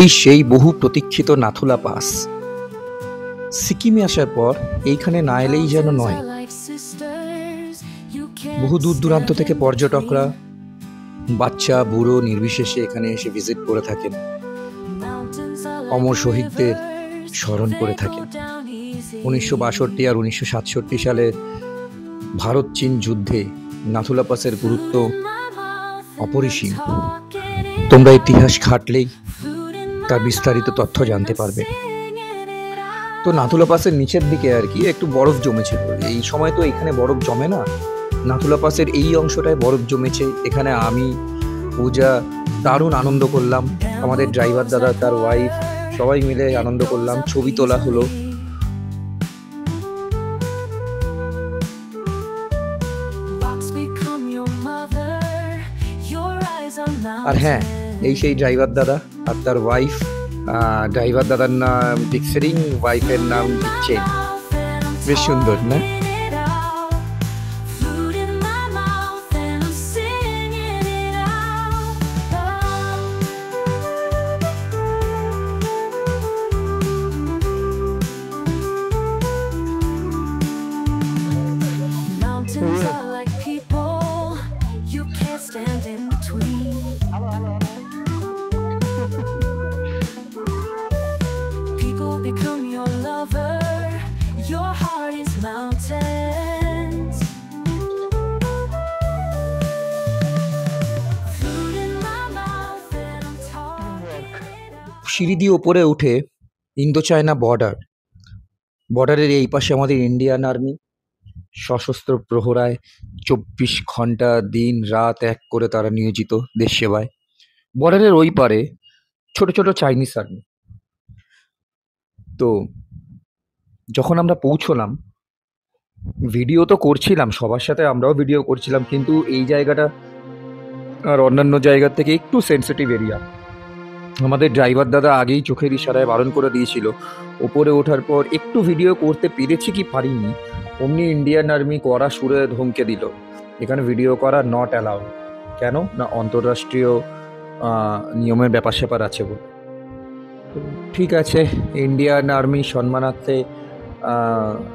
এই সেই বহু প্রতীক্ষিত নাথুলা পাস। সিকিমে আসার পর এইখানে না এলেই যেন নয়। বহু দূর দূরান্ত থেকে পর্যটকরা, বাচ্চা বুড়ো নির্বিশেষে এখানে এসে ভিজিট করে থাকেন, অমর শহীদদের স্মরণ করে থাকেন। 1962 আর 1967 সালের ভারত চীন যুদ্ধে নাথুলা পাসের গুরুত্ব অপরিসীম। তোমরা ইতিহাস ঘাটলেই তার বিস্তারিত তথ্য জানতে পারবে। তো নাথুলা পাসের নিচের দিকে আর কি একটু বরফ জমেছিল। এই সময় তো এখানে বরফ জমে না, নাথুলা পাসের এই অংশটায় বরফ জমেছে। এখানে আমি, পূজা দারুণ আনন্দ করলাম, আমাদের ড্রাইভার দাদা, তার ওয়াইফ, সবাই মিলে আনন্দ করলাম, ছবি তোলা হলো। আর হ্যাঁ, এই সেই ড্রাইভার দাদা আর তার ওয়াইফ। ড্রাইভার দাদার নাম ডিক্সেরিং, ওয়াইফের নাম ডিকচেন। বেশ সুন্দর না? সিঁড়ি দিয়ে ওপরে উঠে ইন্দো চায়না বর্ডারের এই পাশে আমাদের ইন্ডিয়ান আর্মি সশস্ত্র প্রহরায় 24 ঘন্টা দিন রাত এক করে তারা নিয়োজিত দেশ সেবায়। বর্ডারের ওই পারে ছোট ছোট চাইনিজ আর্মি। তো যখন আমরা পৌঁছলাম, ভিডিও তো করছিলাম, সবার সাথে আমরাও ভিডিও করছিলাম, কিন্তু এই জায়গাটা আর অন্যান্য জায়গার থেকে একটু সেন্সিটিভ এরিয়া। আমাদের ড্রাইভার দাদা আগেই চোখের ইশারায় বারণ করে দিয়েছিল। ওপরে ওঠার পর একটু ভিডিও করতে পেরেছি কি পারিনি, অমনি ইন্ডিয়ান আর্মি কড়া সুরে ধমকে দিল, এখানে ভিডিও করা নট অ্যালাউড। কেন না, অন্তর্রাষ্ট্রীয় নিয়মের ব্যাপার স্যাপার আছে বলে। ঠিক আছে, ইন্ডিয়ান আর্মি সম্মানার্থে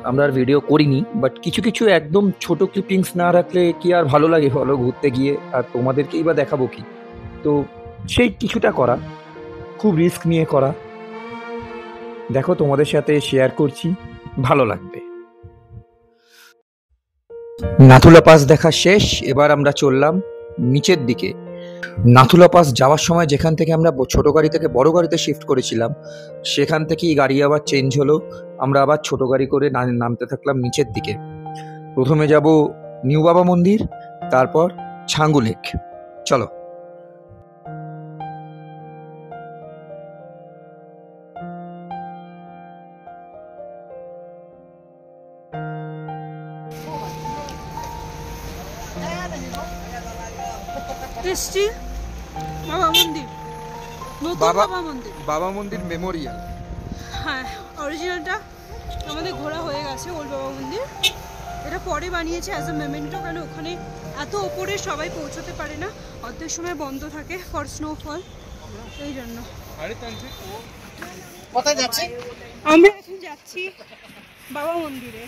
আমরা আর ভিডিও করিনি, বাট কিছু কিছু একদম ছোট ক্লিপিংস না রাখলে কি আর ভালো লাগে বলো ঘুরতে গিয়ে, আর তোমাদেরকেই বা দেখাবো কি। তো সেই কিছুটা করা, খুব রিস্ক নিয়ে করা, দেখো তোমাদের সাথে শেয়ার করছি, ভালো লাগবে। নাথুলা পাস দেখা শেষ, এবার আমরা চললাম নিচের দিকে। নাথুলা পাস যাওয়ার সময় যেখান থেকে আমরা ছোট গাড়ি থেকে বড় গাড়িতে শিফট করেছিলাম, সেখান থেকেই গাড়ি আবার চেঞ্জ হলো। আমরা আবার ছোট গাড়ি করে নামতে থাকলাম নিচের দিকে। প্রথমে যাব নিউ বাবা মন্দির, তারপর ছাঙ্গু লেক। চলো। বাবা মন্দির মেমোরিয়াল। হ্যাঁ, অরিজিনালটা আমাদের ঘোরা হয়ে গেছে, ওল্ড বাবা মন্দির। এটা পরে বানিয়েছে অ্যাজ এ মেমেন্টো, কারণ ওখানে এত ওপরে সবাই পৌঁছতে পারে না, অর্ধেক সময় বন্ধ থাকে ফর স্নোফল, এই জন্য। কোথায় যাচ্ছি আমরা? এখন যাচ্ছি বাবা মন্দিরে।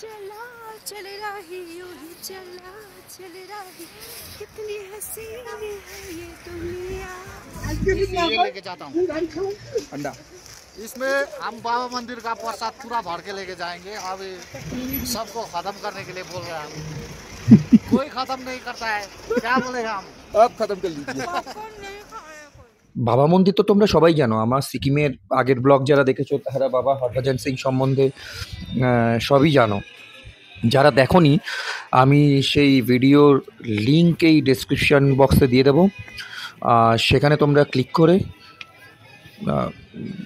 चला चल रही यूं ही चला चल रही कितनी हसीन है ये दुनिया। ये लेके जाता हूँ अंडा। इसमें हम बाबा मंदिर का प्रसाद पूरा भर के लेके जाएंगे। अब सबको खत्म करने के लिए बोल रहे हैं हम। कोई खत्म नहीं करता है, क्या बोलेगा हम? अब खत्म कर लीजिए। বাবা মন্দির তো তোমরা সবাই জানো, আমার সিকিমের আগের ব্লগ যারা দেখেছো তারা বাবা হরভজন সিং সম্বন্ধে সবই জানো। যারা দেখোনি, আমি সেই ভিডিওর লিঙ্ক এই ডেসক্রিপশন বক্সে দিয়ে দেবো, সেখানে তোমরা ক্লিক করে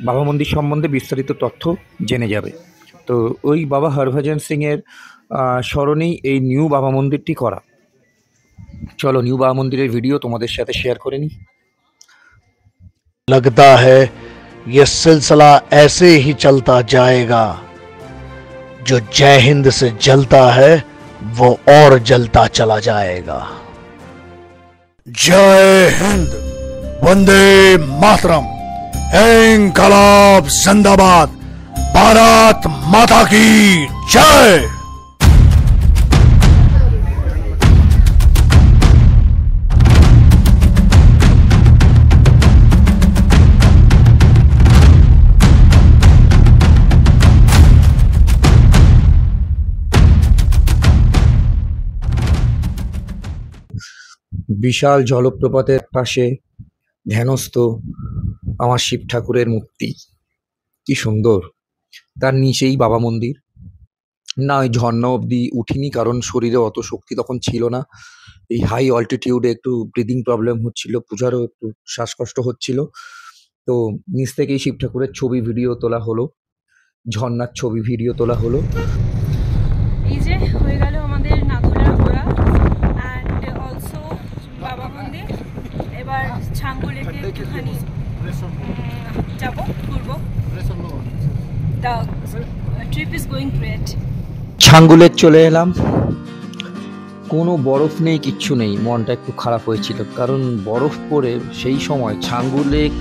বাবা মন্দির সম্বন্ধে বিস্তারিত তথ্য জেনে যাবে। তো ওই বাবা হরভজন সিংয়ের স্মরণেই এই নিউ বাবা মন্দিরটি করা। চলো নিউ বাবা মন্দিরের ভিডিও তোমাদের সাথে শেয়ার করে নিই। लगता है ये सिलसिला ऐसे ही चलता जाएगा। जो जय हिंद से जलता है वो और जलता चला जाएगा। जय हिंद, वंदे मातरम, इंकलाब जिंदाबाद, भारत माता की जय। বিশাল জলপ্রপাতের পাশে ধ্যানস্থ আমার শিব ঠাকুরের মূর্তি, কি সুন্দর। তার নিচেই বাবা মন্দির। না, ওই ঝর্ণা অবধি উঠিনি, কারণ শরীরে অত শক্তি তখন ছিল না। এই হাই অল্টিটিউডে একটু ব্রিদিং প্রবলেম হচ্ছিল, পূজারও একটু শ্বাসকষ্ট হচ্ছিল। তো নিচ থেকেই শিব ঠাকুরের ছবি ভিডিও তোলা হলো, ঝর্ণার ছবি ভিডিও তোলা হলো। এই যে হয়ে গেল আমাদের নাথুলা ঘোরা অ্যান্ড অলসো বাবা মন্দির। এবার ছাঙ্গুলেকে একটুখানি যাবো, ঘুরবো। The trip is going great. Changu lake চলে এলাম। কোনো বরফ নেই, কিচ্ছু নেই। মনটা একটু খারাপ হয়েছিল, কারণ বরফ পড়ে সেই সময় ছাঙ্গুলেক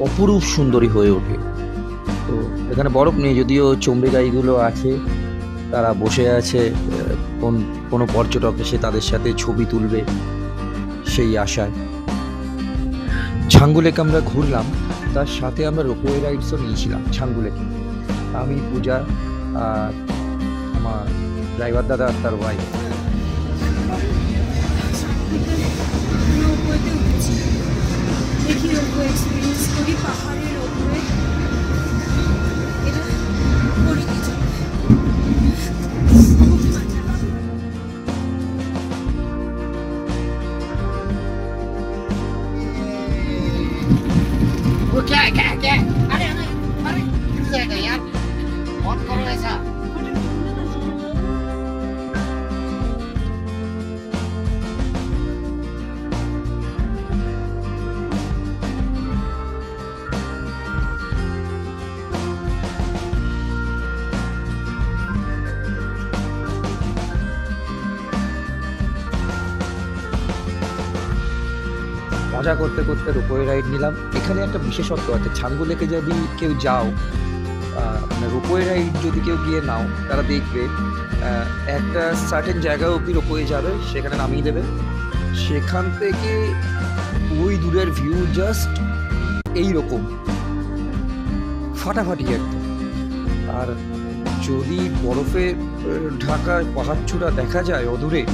অপরূপ সুন্দরী হয়ে ওঠে। তো এখানে বরফ নেই, যদিও চমড়ি গাইগুলো আছে, তারা বসে আছে, কোনো পর্যটক এসে তাদের সাথে ছবি তুলবে সেই আশায়। ছাঙ্গুলেক আমরা ঘুরলাম, তার সাথে আমরা রোপওয়ে রাইডসও নিয়েছিলাম ছাঙ্গুলেকে। আমি, পূজা আর আমার ড্রাইভার দাদা আর তার ওয়াইফ। রোপওয়েতে উঠেছি, দেখি রোপওয়ে এক্সপিরিয়েন্স করি, পাহাড়ের রোপওয়ে। এটা করি কিছু वो क्या है, क्या है, क्या है? अरे अरे अरे गिर जाएगा यार, ऑन करो ऐसा। মজা করতে করতে রোপওয়ে রাইড নিলাম। এখানে একটা বিশেষত্ব আছে, ছাঙ্গুলেকে যদি কেউ যাও, মানে রোপওয়ে রাইড যদি কেউ গিয়ে নাও, তারা দেখবে একটা সার্টেন জায়গা অবধি রোপওয়ে যাবে, সেখানে নামিয়ে দেবে। সেখান থেকে ওই দূরের ভিউ জাস্ট এইরকম ফাটাফাটি একদম। আর যদি বরফে ঢাকা পাহাড়চূড়া দেখা যায় অদূরে,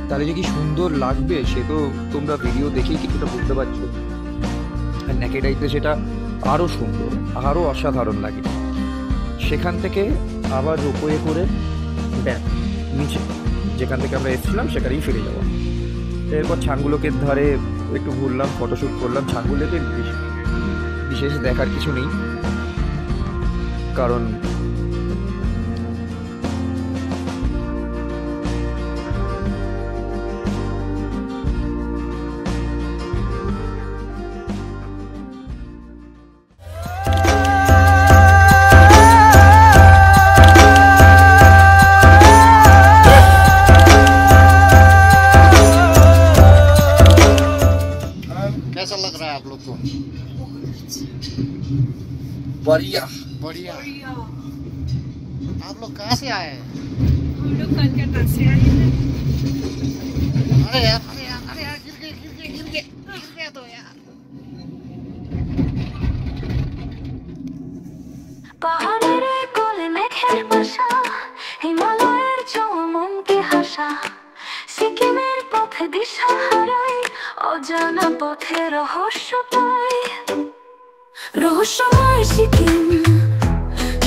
তাহলে যে কি সুন্দর লাগবে সে তো তোমরা ভিডিও দেখেই কিছুটা বুঝতে পারছো। আর নেকেড আইতে সেটা আরও সুন্দর, আরও অসাধারণ লাগে। সেখান থেকে আবার রোপওয়ে করে ব্যাক নিচে, যেখান থেকে আমরা এসেছিলাম সেখানেই ফিরে যাওয়া। এরপর ছাঙ্গুলেকের ধারে একটু ঘুরলাম, ফটোশ্যুট করলাম। ছাঙ্গুলেকে বিশেষ দেখার কিছু নেই, কারণ कैसा लग रहा है आप लोग को? बढ़िया। बढ़िया। आप लोग कहाँ से आए हैं? हम लोग कलकत्ता से आए हैं। अरे यार, अरे यार, अरे यार, गिर गया तो यार। পাহাড়ের কোলে মেঘের বাসা, হিমালয়ের চৌমুখী হাসা, সিকিমের পথে দিশা হারাই, অজানা পথে রহস্য পাই। রহস্যময় সিকিম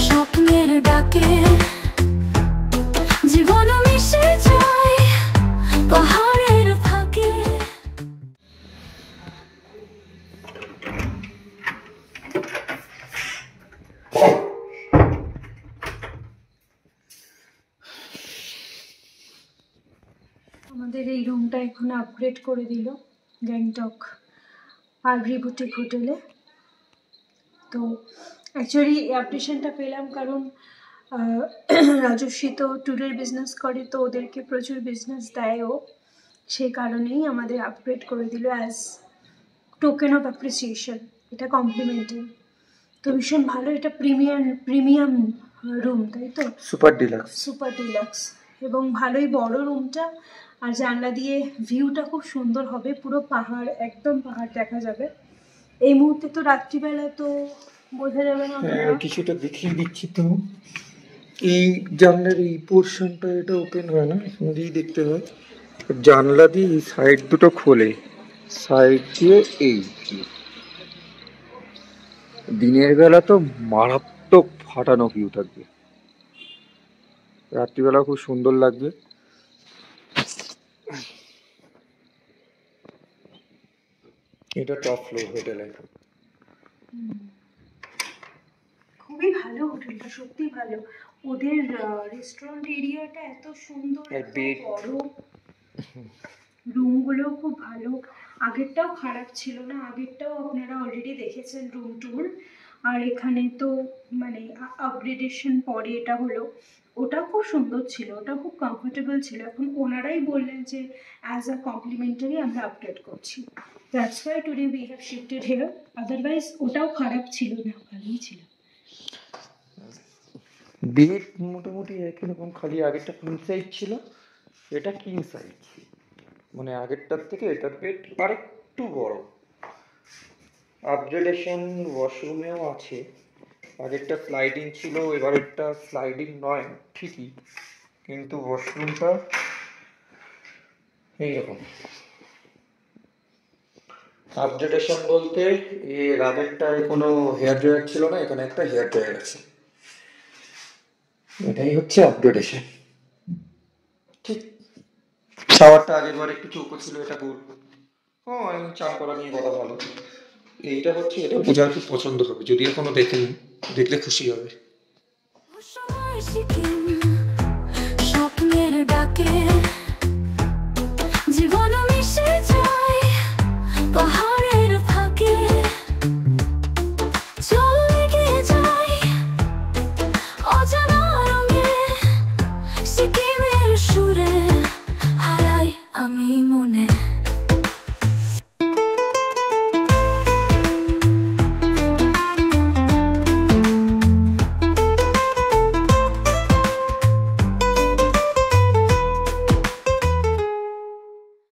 স্বপ্নের ডাকে, জীবন মিশে যায় পাহাড়ের ফাঁকে। আমাদের এই রুমটা এখন আপগ্রেড করে দিল গ্যাংটক আরভি বুটিক হোটেলে। তো অ্যাকচুয়ালি অ্যাপ্রিসিয়েশনটা পেলাম, কারণ আহ, রাজস্বী তো ট্যুরের বিজনেস করে, তো ওদেরকে প্রচুর বিজনেস দেয়ও, সেই কারণেই আমাদের আপগ্রেড করে দিল অ্যাজ টোকেন অফ অ্যাপ্রিসিয়েশন। এটা কমপ্লিমেন্টারি, তো ভীষণ ভালো। এটা প্রিমিয়াম রুম, তাই তো? Super deluxe. সুপার ডিলাক্স, এবং ভালোই বড় রুমটা। আর জানলা দিয়ে ভিউটা খুব সুন্দর হবে, পুরো পাহাড়, একদম পাহাড় দেখা যাবে। এই মুহূর্তে তো রাত্রিবেলা তো বোঝা যাবে না। কিছুটা দেখিয়ে দিচ্ছি তো, এই জানলার এই পোর্শনটা এটা ওপেন হয় না, এখান দিয়েই দেখতে হয়। জানলা দিয়ে এই সাইড দুটো খোলে, সাইড দিয়ে এই view। দিনের বেলা তো মারাত্মক ফাটানো ভিউ থাকবে, রাত্রিবেলা খুব সুন্দর লাগবে। এটা টপ ফ্লোর হোটেলের। খুবই ভালো হোটেলটা, সত্যি ভালো। ওদের রেস্টুরেন্ট এরিয়াটা এত সুন্দর, আর এত bed- বড়, রুমগুলো খুব ভালো। আগেরটাও খারাপ ছিল না, আগেরটাও আপনারা অলরেডি দেখেছেন রুম ট্যুর। আর এখানে তো মানে আপগ্রেডেশন পরে এটা হলো, ওটা খুব সুন্দর ছিল, ওটা খুব কমফোর্টেবল ছিল। এখন ওনারাই বললেন যে অ্যাজ আ কমপ্লিমেন্টারি আমরা আপগ্রেড করছি, that's why today we have shifted here. Otherwise ওটাও খারাপ ছিল না, ভালোই ছিল। বেড মোটামুটি একই রকম, খালি আগেরটা কুইন সাইজ ছিল, এটা কিং সাইজ। মানে আগেরটার থেকে এটার বেড আরেকটু বড়। আপগ্রেডেশন ওয়াশরুমেও আছে, আগেরটা স্লাইডিং ছিল, এবারেরটা স্লাইডিং নয় ঠিকই, কিন্তু ওয়াশরুমটা এইরকম। আপগ্রেডেশন বলতে এর আগেরটায় কোনো হেয়ার ড্রায়ার ছিল না, এখানে একটা হেয়ার ড্রায়ার আছে, এটাই হচ্ছে আপগ্রেডেশন। ঠিক, শাওয়ারটা আগের বার একটু চৌকো ছিল, এটা গোল। ও আমি চান করা নিয়ে কথা ভালো। এইটা হচ্ছে, এটা পূজার খুব পছন্দ হবে, যদি এখনো দেখেনি, দেখলে খুশি হবে। সময় সিকিম স্বপ্নের ডাকে জীবন মিশে যায় পাহাড়ের ফাঁকে, চলে গিয়ে যায় অজানা রঙে, সিকিমের সুরে হারাই আমি মনে।